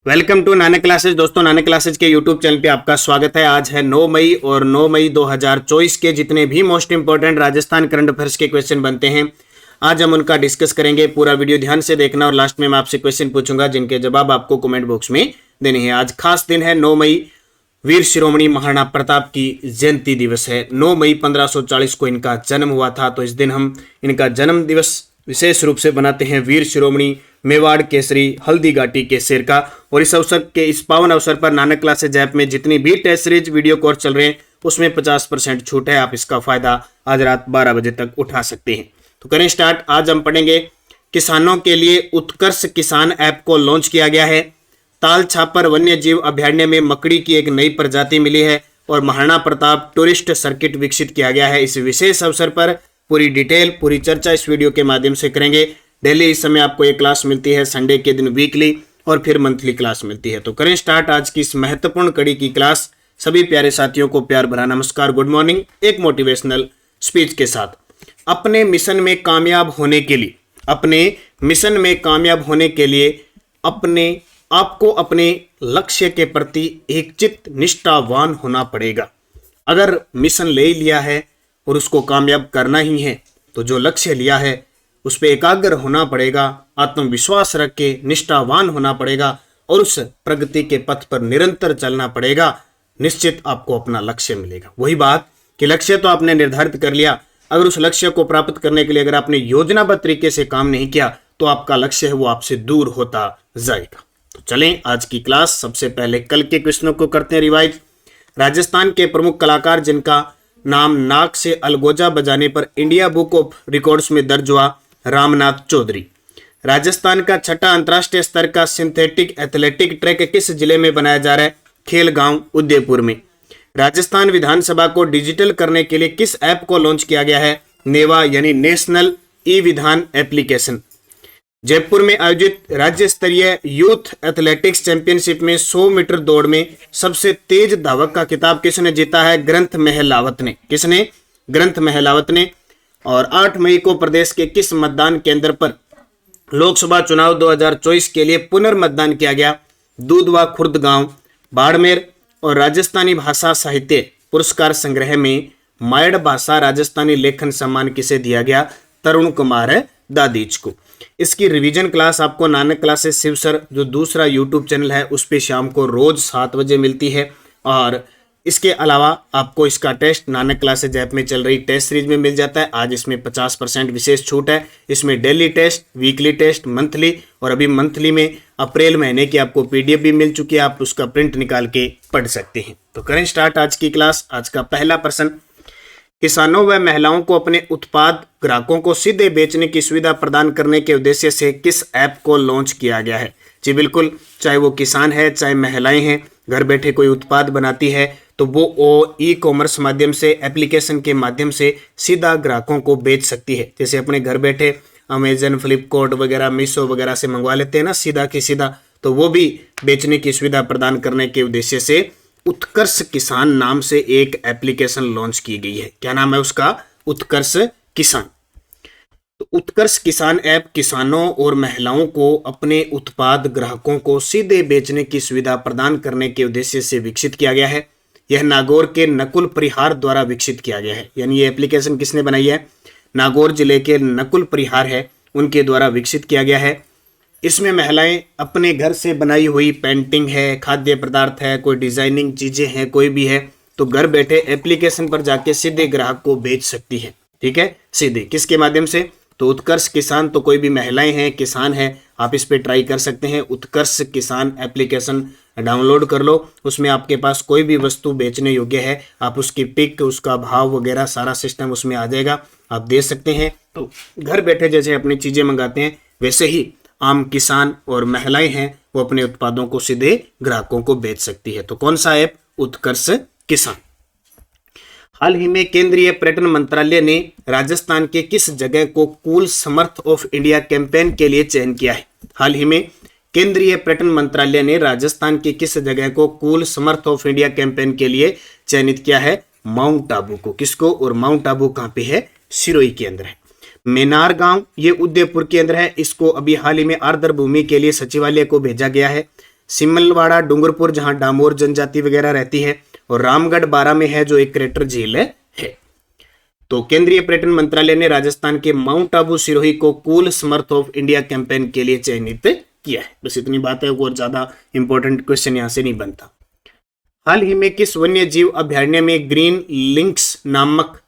Welcome to Nanak classes. दोस्तों, Nanak classes के YouTube channel पे आपका स्वागत है। आज है 9 मई और 9 मई 2024 के जितने भी most important Rajasthan current affairs के क्वेश्चन बनते हैं, आज हम उनका डिस्कस करेंगे। पूरा वीडियो ध्यान से देखना और लास्ट में मैं आपसे क्वेश्चन पूछूंगा जिनके जवाब आपको कमेंट बॉक्स में देने हैं। आज खास दिन है 9 मई, वीर शिरोमणि महाराणा प्रताप की जयंती दिवस है। 9 मई 1540 को इनका जन्म हुआ था, तो इस दिन हम इनका जन्म दिवस विशेष रूप से बनाते हैं। वीर शिरोमणि मेवाड़ केसरी हल्दी घाटी के शेर का। और इस अवसर के इस पावन अवसर पर नानक क्लासेज ऐप में जितनी भी टेस्ट सीरीज वीडियो कोर्स चल रहे हैं उसमें 50% छूट है। आप इसका फायदा आज रात 12 बजे तक उठा सकते हैं। तो करें स्टार्ट। आज हम पढ़ेंगे किसानों के लिए उत्कर्ष किसान ऐप को लॉन्च किया गया है। ताल छापर वन्य जीव अभ्यारण्य में मकड़ी की एक नई प्रजाति मिली है और महाराणा प्रताप टूरिस्ट सर्किट विकसित किया गया है। इस विशेष अवसर पर पूरी डिटेल पूरी चर्चा इस वीडियो के माध्यम से करेंगे। डेली इस समय आपको एक क्लास मिलती है, संडे के दिन वीकली और फिर मंथली क्लास मिलती है। तो करें स्टार्ट आज की इस महत्वपूर्ण कड़ी की क्लास। सभी प्यारे साथियों को प्यार भरा नमस्कार, गुड मॉर्निंग। एक मोटिवेशनल स्पीच के साथ अपने मिशन में कामयाब होने के लिए अपने आपको अपने लक्ष्य के प्रति एकचित्त निष्ठावान होना पड़ेगा। अगर मिशन ले लिया है और उसको कामयाब करना ही है तो जो लक्ष्य लिया है उस पर एकाग्र होना पड़ेगा, आत्मविश्वास रख के निष्ठावान होना पड़ेगा और उस प्रगति के पथ पर निरंतर चलना पड़ेगा। निश्चित आपको अपना लक्ष्य मिलेगा। वही बात कि लक्ष्य तो आपने निर्धारित कर लिया, अगर उस लक्ष्य को प्राप्त करने के लिए अगर आपने योजनाबद्ध तरीके से काम नहीं किया तो आपका लक्ष्य है वो आपसे दूर होता जाएगा। तो चलें आज की क्लास। सबसे पहले कल के क्वेश्चनों को करते हैं रिवाइज। राजस्थान के प्रमुख कलाकार जिनका नाम नाक से अलगोजा बजाने पर इंडिया बुक ऑफ रिकॉर्ड्स में दर्ज हुआ, रामनाथ चौधरी। राजस्थान का छठा अंतर्राष्ट्रीय स्तर का सिंथेटिक एथलेटिक ट्रैक किस जिले में बनाया जा रहा है? खेलगांव उदयपुर में। राजस्थान विधानसभा को डिजिटल करने के लिए किस ऐप को लॉन्च किया गया है? नेवा यानी नेशनल ई विधान एप्लीकेशन। जयपुर में आयोजित राज्य स्तरीय यूथ एथलेटिक्स चैंपियनशिप में 100 मीटर दौड़ में सबसे तेज धावक का खिताब किसने जीता है? ग्रंथ महलावत ने। किसने? ग्रंथ महलावत ने। और 8 मई को प्रदेश के किस मतदान केंद्र पर लोकसभा चुनाव 2024 के लिए पुनर्मतदान किया गया? दूधवा खुर्द गांव, बाड़मेर। और राजस्थानी भाषा साहित्य पुरस्कार संग्रह में मायड़ भाषा राजस्थानी लेखन सम्मान किसे दिया गया? तरुण कुमार दादीज को। इसकी रिवीजन क्लास आपको नानक क्लासेस शिव सर जो दूसरा यूट्यूब चैनल है उस पे शाम को रोज 7 बजे मिलती है। और इसके अलावा आपको इसका टेस्ट नानक क्लासेज ऐप में चल रही टेस्ट सीरीज में मिल जाता है। आज इसमें 50% विशेष छूट है। इसमें daily test, weekly test, monthly और अभी मंथली में अप्रैल महीने की आपको पीडीएफ भी मिल चुकी है, आप उसका प्रिंट निकाल के पढ़ सकते हैं। तो करें स्टार्ट आज की क्लास। आज का पहला प्रश्न, किसानों व महिलाओं को अपने उत्पाद ग्राहकों को सीधे बेचने की सुविधा प्रदान करने के उद्देश्य से किस ऐप को लॉन्च किया गया है? जी बिल्कुल, चाहे वो किसान है चाहे महिलाएं हैं, घर बैठे कोई उत्पाद बनाती है तो वो ई कॉमर्स माध्यम से एप्लीकेशन के माध्यम से सीधा ग्राहकों को बेच सकती है। जैसे अपने घर बैठे अमेजन, फ्लिपकार्ट वगैरह, मीशो वगैरह से मंगवा लेते हैं ना सीधा की सीधा, तो वो भी बेचने की सुविधा प्रदान करने के उद्देश्य से उत्कर्ष किसान नाम से एक एप्लीकेशन लॉन्च की गई है। क्या नाम है उसका? उत्कर्ष किसान। तो उत्कर्ष किसान ऐप किसानों और महिलाओं को अपने उत्पाद ग्राहकों को सीधे बेचने की सुविधा प्रदान करने के उद्देश्य से विकसित किया गया है। यह नागौर के नकुल परिहार द्वारा विकसित किया गया है। यानी ये एप्लीकेशन किसने बनाई है? नागौर जिले के नकुल परिहार है उनके द्वारा विकसित किया गया है। इसमें महिलाएं अपने घर से बनाई हुई पेंटिंग है, खाद्य पदार्थ है, कोई डिजाइनिंग चीजें हैं, कोई भी है, तो घर बैठे एप्लीकेशन पर जाके सीधे ग्राहक को बेच सकती है। ठीक है, सीधे किसके माध्यम से? तो उत्कर्ष किसान, तो कोई भी महिलाएं हैं, किसान हैं, आप इस पे ट्राई कर सकते हैं। उत्कर्ष किसान एप्लीकेशन डाउनलोड कर लो। उसमें आपके पास कोई भी वस्तु बेचने योग्य है, आप उसकी पिक, उसका भाव वगैरह सारा सिस्टम उसमें आ जाएगा, आप दे सकते हैं। तो घर बैठे जैसे अपनी चीजें मंगाते हैं वैसे ही आम किसान और महिलाएं हैं वो अपने उत्पादों को सीधे ग्राहकों को बेच सकती है। तो कौन सा ऐप? उत्कर्ष किसान। हाल ही में केंद्रीय पर्यटन मंत्रालय ने राजस्थान के किस जगह को cool Samarth of India campaign के लिए चयन किया है? हाल ही में केंद्रीय पर्यटन मंत्रालय ने राजस्थान की किस जगह को cool Samarth of India campaign के लिए चयनित किया है? माउंट आबू को। किसको? और माउंट आबू कहाँ पे है? सिरोही के अंदर है। मेनार गांव ये उदयपुर के अंदर है। इसको अभी हाल ही में आर्द्र भूमि के लिए सचिवालय को भेजा गया है। सिमलवाड़ा डूंगरपुर जहां डामोर जनजाति वगैरह रहती है, और रामगढ़ बारां में है जो एक क्रेटर झील है। तो केंद्रीय पर्यटन मंत्रालय ने राजस्थान के माउंट आबू सिरोही को cool Samarth of India campaign के लिए चयनित किया है। बस इतनी बात है, और ज्यादा इंपॉर्टेंट क्वेश्चन यहां से नहीं बनता। हाल ही में किस वन्य जीव अभ्यारण्य में ग्रीन लिंक्स नामक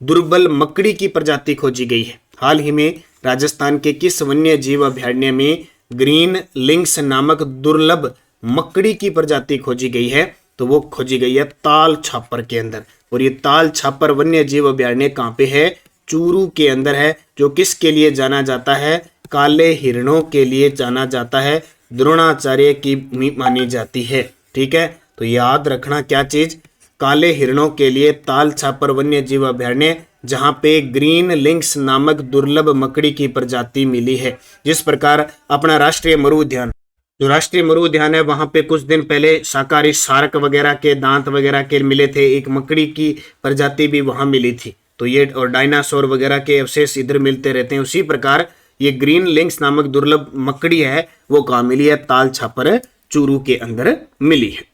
दुर्बल मकड़ी की प्रजाति खोजी गई है? हाल ही में राजस्थान के किस वन्य जीव अभ्यारण्य में ग्रीन लिंक्स नामक दुर्लभ मकड़ी की प्रजाति खोजी गई है? तो वो खोजी गई है ताल छापर के अंदर। और ये ताल छापर वन्य जीव अभ्यारण्य कहाँ पे है? चूरू के अंदर है, जो किसके लिए जाना जाता है? काले हिरणों के लिए जाना जाता है, द्रोणाचार्य की मानी जाती है। ठीक है, तो याद रखना क्या चीज, काले हिरणों के लिए ताल छापर वन्य जीव अभ्यारण्य, जहां पे ग्रीन लिंक्स नामक दुर्लभ मकड़ी की प्रजाति मिली है। जिस प्रकार अपना राष्ट्रीय मरु उद्यान, जो राष्ट्रीय मरु उद्यान है, वहां पे कुछ दिन पहले शाकाहारी शार्क वगैरह के दांत वगैरह के मिले थे, एक मकड़ी की प्रजाति भी वहां मिली थी। तो ये और डायनासोर वगैरह के अवशेष इधर मिलते रहते हैं। उसी प्रकार ये ग्रीन लिंक्स नामक दुर्लभ मकड़ी है, वो कहाँ मिली है? ताल छापर चूरू के अंदर मिली है।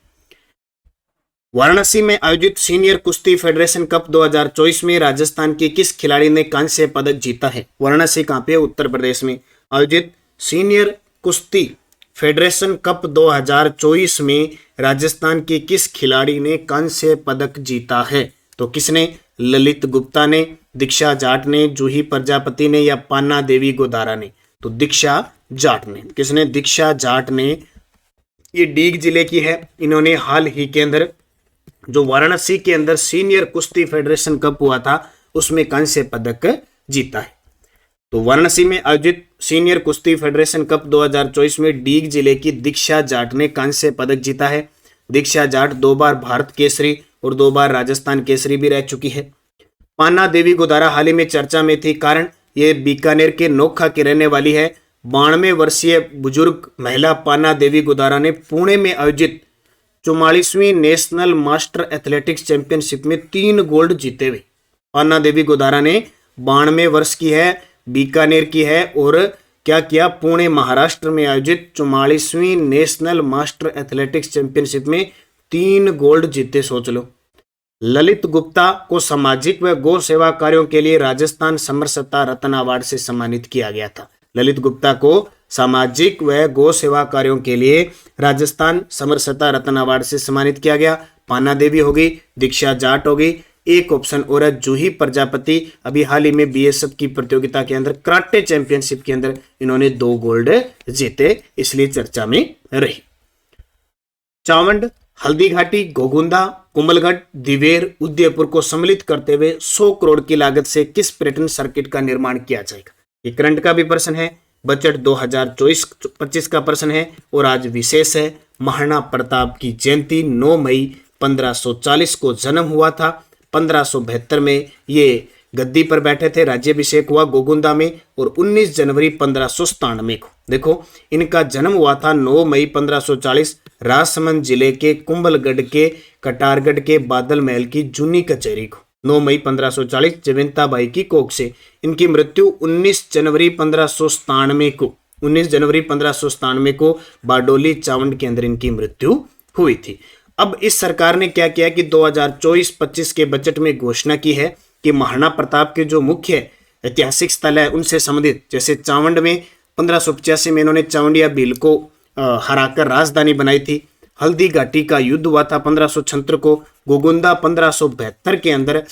वाराणसी में आयोजित सीनियर कुश्ती फेडरेशन कप 2024 में राजस्थान के किस खिलाड़ी ने कांस्य पदक जीता है? वाराणसी कहाँ पे? उत्तर प्रदेश में आयोजित सीनियर कुश्ती फेडरेशन कप 2024 में राजस्थान के किस खिलाड़ी ने कांस्य पदक जीता है? तो किसने? ललित गुप्ता ने, दीक्षा जाट ने, जूही प्रजापति ने, या पान्ना देवी गोदारा ने? तो दीक्षा जाट ने। किसने? दीक्षा जाट ने। ये डीग जिले की है। इन्होंने हाल ही के अंदर जो वाराणसी के अंदर सीनियर कुश्ती फेडरेशन कप हुआ था, उसमें कांस्य पदक जीता है। तो वाराणसी में आयोजित सीनियर कुश्ती फेडरेशन कप 2024 में डीग जिले की दीक्षा जाट ने कांस्य पदक जीता है। दीक्षा जाट 2 बार भारत केसरी और 2 बार राजस्थान केसरी भी रह चुकी है। पान्ना देवी गोदारा हाल ही में चर्चा में थी, कारण ये बीकानेर के नोखा की रहने वाली है। 92 वर्षीय बुजुर्ग महिला पान्ना देवी गोदारा ने पुणे में आयोजित 44वीं नेशनल मास्टर एथलेटिक्स चैंपियनशिप में 3 गोल्ड जीते हुए। पान्ना देवी गोदारा ने 92 वर्ष की है, बीकानेर की है, और क्या किया? पुणे महाराष्ट्र में आयोजित 44वीं नेशनल मास्टर एथलेटिक्स चैंपियनशिप में 3 गोल्ड जीते। सोच लो। ललित गुप्ता को सामाजिक व गौ सेवा कार्यों के लिए राजस्थान समरसता रत्न अवार्ड से सम्मानित किया गया था। ललित गुप्ता को सामाजिक व गौ सेवा कार्यों के लिए राजस्थान समरसता रत्न अवार्ड से सम्मानित किया गया। पान्ना देवी हो गई, दीक्षा जाट हो गई, एक ऑप्शन और है जूही प्रजापति। अभी हाल ही में बीएसएफ की प्रतियोगिता के अंदर कराटे चैंपियनशिप के अंदर इन्होंने 2 गोल्ड जीते, इसलिए चर्चा में रही। चावंड, हल्दीघाटी, गोगुंदा, कुंभलगढ़, दिवेर, उदयपुर को सम्मिलित करते हुए 100 करोड़ की लागत से किस पर्यटन सर्किट का निर्माण किया जाएगा? ये करंट का भी प्रश्न है, बजट 2024-25 का प्रश्न है, और आज विशेष है महाराणा प्रताप की जयंती। 9 मई 1540 को जन्म हुआ था। 1572 में ये गद्दी पर बैठे थे, राज्याभिषेक हुआ गोगुंदा में, और 19 जनवरी 1597 को, देखो इनका जन्म हुआ था 9 मई 1540 राजसमंद जिले के कुंभलगढ़ के कटारगढ़ के बादल महल की जूनी कचहरी को। 9 मई 1540 जयवंता बाई की कोख से। इनकी मृत्यु 19 जनवरी 1597 को बारडोली चावंड के अंदर इनकी मृत्यु हुई थी। अब इस सरकार ने क्या किया कि 2024-25 के बजट में घोषणा की है कि महाराणा प्रताप के जो मुख्य ऐतिहासिक स्थल है उनसे संबंधित, जैसे चावंड में 1585 में इन्होंने चावंडिया भील को हराकर राजधानी बनाई थी। हल्दी घाटी का युद्ध हुआ था 1576 को। गोगुंदा 1572 के अंदर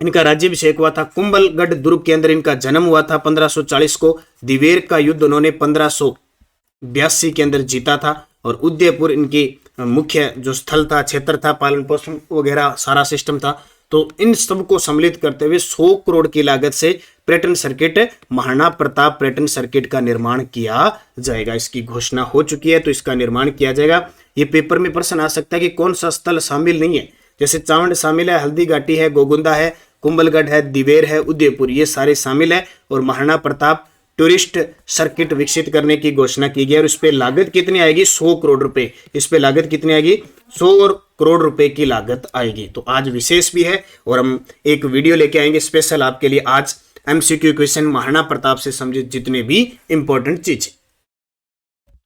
इनका राज्याभिषेक हुआ था। कुंभलगढ़ दुर्ग के अंदर इनका जन्म हुआ था 1540 को। दिवेर का युद्ध उन्होंने 1582 के अंदर जीता था। और उदयपुर इनकी मुख्य जो स्थल था, क्षेत्र था, पालन पोषण वगैरह सारा सिस्टम था। तो इन सब को सम्मिलित करते हुए 100 करोड़ की लागत से पर्यटन सर्किट, महाराणा प्रताप पर्यटन सर्किट का निर्माण किया जाएगा। इसकी घोषणा हो चुकी है, तो इसका निर्माण किया जाएगा। ये पेपर में प्रश्न आ सकता है कि कौन सा स्थल शामिल नहीं है। जैसे चावंड शामिल है, हल्दी घाटी है, गोगुंदा है, कुंभलगढ़ है, दिवेर है, उदयपुर, ये सारे शामिल है। और महाराणा प्रताप टूरिस्ट सर्किट विकसित करने की घोषणा की गई। और इस पे लागत कितनी आएगी? 100 करोड़ रुपए। इस पे लागत कितनी आएगी? 100 करोड़ रुपए की लागत आएगी। तो आज विशेष भी है, और हम एक वीडियो लेके आएंगे स्पेशल आपके लिए। आज एमसीक्यू क्वेश्चन महाराणा प्रताप से संबंधित जितने भी इंपॉर्टेंट चीजें।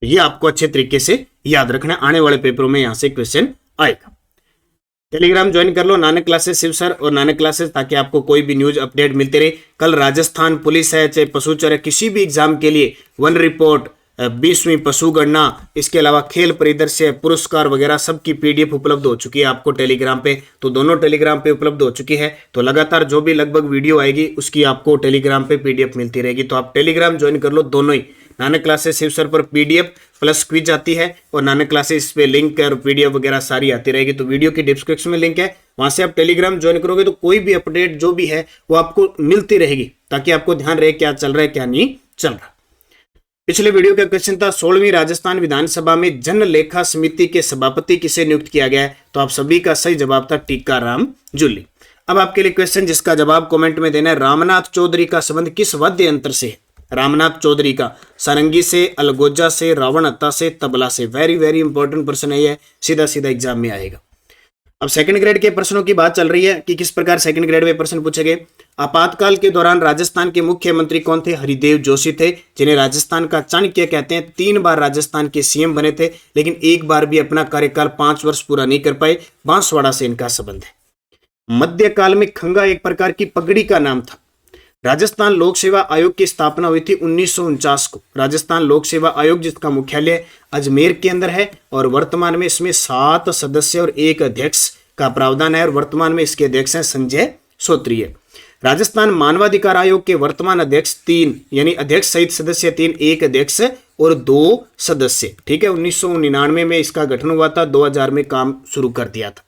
तो ये आपको अच्छे तरीके से याद रखना, आने वाले पेपरों में यहां से क्वेश्चन आएगा। टेलीग्राम ज्वाइन कर लो नानक क्लासेस शिव सर और नानक क्लासेस, ताकि आपको कोई भी न्यूज अपडेट मिलते रहे। कल राजस्थान पुलिस है, चाहे पशुचर है, किसी भी एग्जाम के लिए वन रिपोर्ट, 20वीं पशु गणना, इसके अलावा खेल परिदृश्य, पुरस्कार वगैरह सबकी पीडीएफ उपलब्ध हो चुकी है आपको टेलीग्राम पे। तो दोनों टेलीग्राम पे उपलब्ध हो चुकी है। तो लगातार जो भी लगभग वीडियो आएगी उसकी आपको टेलीग्राम पे पीडीएफ मिलती रहेगी। तो आप टेलीग्राम ज्वाइन कर लो दोनों ही। नानक क्लासेस शिव सर पर पीडीएफ प्लस क्विज आती है और नानक क्लासेस पे लिंक और पीडीएफ वगैरह सारी आती रहेगी। तो वीडियो की डिस्क्रिप्शन में लिंक है, वहां से आप टेलीग्राम ज्वाइन करोगे तो कोई भी अपडेट जो भी है वो आपको मिलती रहेगी, ताकि आपको ध्यान रहे क्या चल रहा है क्या नहीं चल रहा। पिछले वीडियो का क्वेश्चन था 16वीं राजस्थान विधानसभा में जन लेखा समिति के सभापति किसे नियुक्त किया गया है। तो आप सभी का सही जवाब था टीकाराम जूली। अब आपके लिए क्वेश्चन जिसका जवाब कमेंट में देना है, रामनाथ चौधरी का संबंध किस वाद्य यंत्र से है। रामनाथ चौधरी का सारंगी से, अलगोजा से, रावण हत्ता से, तबला से। वेरी वेरी इंपॉर्टेंट प्रश्न है ये, सीधा सीधा एग्जाम में आएगा। अब सेकंड ग्रेड के प्रश्नों की बात चल रही है कि किस प्रकार सेकंड ग्रेड में प्रश्न पूछे गए। आपातकाल के दौरान राजस्थान के मुख्यमंत्री कौन थे। हरिदेव जोशी थे, जिन्हें राजस्थान का चाणक्य कहते हैं। 3 बार राजस्थान के सीएम बने थे, लेकिन एक बार भी अपना कार्यकाल 5 वर्ष पूरा नहीं कर पाए। बांसवाड़ा से इनका संबंध है। मध्यकाल में खंगा एक प्रकार की पगड़ी का नाम था। राजस्थान लोक सेवा आयोग की स्थापना हुई थी 1949 को। राजस्थान लोक सेवा आयोग जिसका मुख्यालय अजमेर के अंदर है और वर्तमान में इसमें 7 सदस्य और 1 अध्यक्ष का प्रावधान है और वर्तमान में इसके अध्यक्ष हैं संजय श्रोत्रिय। राजस्थान मानवाधिकार आयोग के वर्तमान अध्यक्ष 3, यानी अध्यक्ष सहित सदस्य 3, 1 अध्यक्ष और 2 सदस्य। ठीक है, 1999 में इसका गठन हुआ था, 2000 में काम शुरू कर दिया था।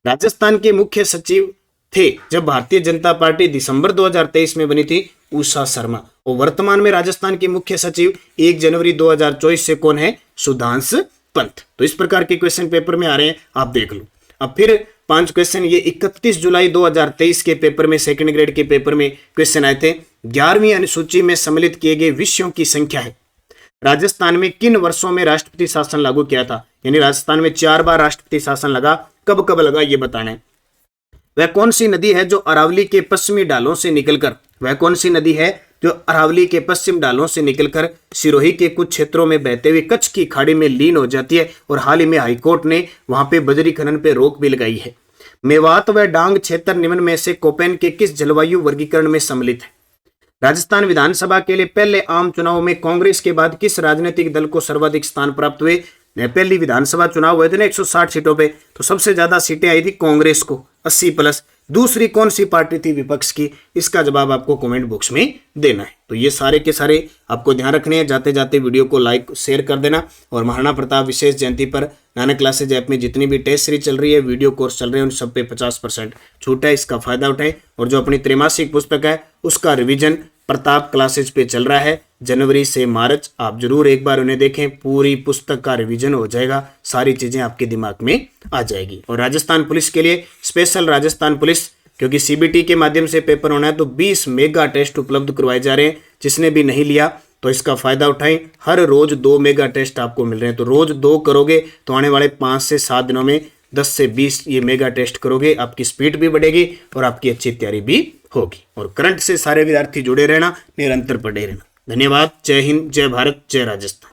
राजस्थान के मुख्य सचिव थे जब भारतीय जनता पार्टी दिसंबर 2023 में बनी थी, उषा शर्मा। और वर्तमान में राजस्थान के मुख्य सचिव 1 जनवरी 2024 से कौन है, सुधांश पंत। तो इस प्रकार के क्वेश्चन पेपर में आ रहे हैं, आप देख लो। अब फिर 5 क्वेश्चन ये 31 जुलाई 2023 के पेपर में, सेकंड ग्रेड के पेपर में क्वेश्चन आए थे। 11वीं अनुसूची में सम्मिलित किए गए विषयों की संख्या है। राजस्थान में किन वर्षों में राष्ट्रपति शासन लागू किया था। यानी राजस्थान में 4 बार राष्ट्रपति शासन लगा, कब कब लगा ये बताना है। वह कौन सी नदी है जो अरावली के पश्चिमी ढालों से निकलकर, वह कौन सी नदी है जो अरावली के पश्चिम ढालों से निकलकर सिरोही के कुछ क्षेत्रों में बहते हुए कच्छ की खाड़ी में लीन हो जाती है। और हाल ही में हाईकोर्ट ने वहां पे बजरी खनन पे रोक भी लगाई है। मेवात व डांग क्षेत्र निम्न में से कोपेन के किस जलवायु वर्गीकरण में सम्मिलित है। राजस्थान विधानसभा के लिए पहले आम चुनाव में कांग्रेस के बाद किस राजनीतिक दल को सर्वाधिक स्थान प्राप्त हुए। पहली विधानसभा चुनाव हुए थे ना 160 सीटों पे, तो सबसे ज्यादा सीटें आई थी कांग्रेस को 80 प्लस। दूसरी कौन सी पार्टी थी विपक्ष की, इसका जवाब आपको कमेंट बॉक्स में देना है। तो ये सारे के सारे आपको ध्यान रखने हैं। जाते जाते वीडियो को लाइक शेयर कर देना। और महाराणा प्रताप विशेष जयंती पर नानक क्लासेज ऐप में जितनी भी टेस्ट सीरीज चल रही है, वीडियो कोर्स चल रहे हैं, उन सब पे 50% छूट है, इसका फायदा उठाएं। और जो अपनी त्रैमासिक पुस्तक है उसका रिवीजन प्रताप क्लासेज पे चल रहा है जनवरी से मार्च। आप जरूर एक बार उन्हें देखें, पूरी पुस्तक का रिवीजन हो जाएगा, सारी चीजें आपके दिमाग में आ जाएगी। और राजस्थान पुलिस के लिए स्पेशल राजस्थान पुलिस, क्योंकि सीबीटी के माध्यम से पेपर होना है, तो 20 मेगा टेस्ट उपलब्ध करवाए जा रहे हैं। जिसने भी नहीं लिया तो इसका फायदा उठाएं। हर रोज 2 मेगा टेस्ट आपको मिल रहे हैं, तो रोज 2 करोगे तो आने वाले 5 से 7 दिनों में 10 से 20 ये मेगा टेस्ट करोगे, आपकी स्पीड भी बढ़ेगी और आपकी अच्छी तैयारी भी होगी। और करंट से सारे विद्यार्थी जुड़े रहना, निरंतर पढ़े रहना। धन्यवाद। जय हिंद, जय भारत, जय राजस्थान।